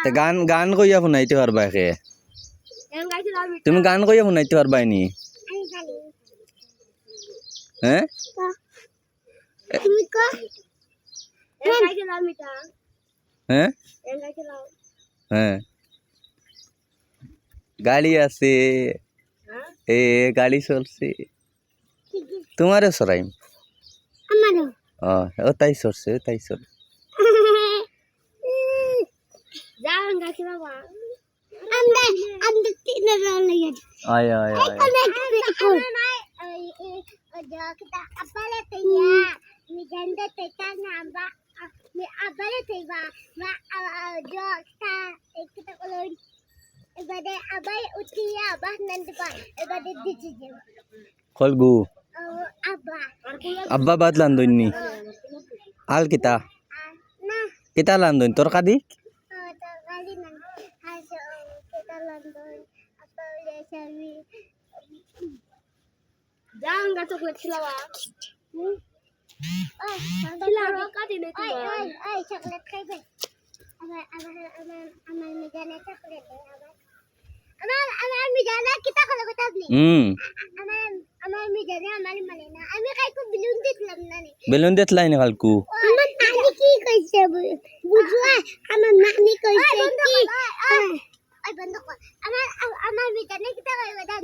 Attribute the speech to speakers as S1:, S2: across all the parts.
S1: তে গান গান কইয়া শুনাইতে পারবা কে তুমি গান কইয়া শুনাইতে পারবাই নি হ্যাঁ হ্যাঁ হ্যাঁ গাড়ি আছে এ গাড়ি চলছে তোমারও সরাইম ও তাই সরছে তাই সর আয় আয় আয় kolgu abba bad landoin ni al kita landoin tor kadik
S2: jangan nggak coklat silawa coklat kayak amal mijana coklat amal mijana kita kalau kita beli amal mijana amal malena ami kayak ku
S1: belum deadline kalku
S2: amal nani ki kaise bujwa amal nani kaise ki ay bandok amal mijana kita kayak badan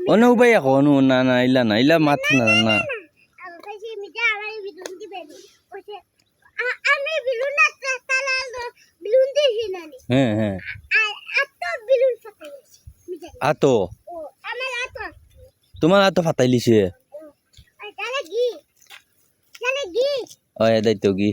S1: ono ubay ako ono na ila mat na
S2: kasi mijana amal bilundi beli kasi ami bilunda talal bilundi hinani bilun fatay
S1: ato
S2: amal ato
S1: তোমার আতো ফাটাইলিছে
S2: ay dalagi
S1: ওই দাইতো কি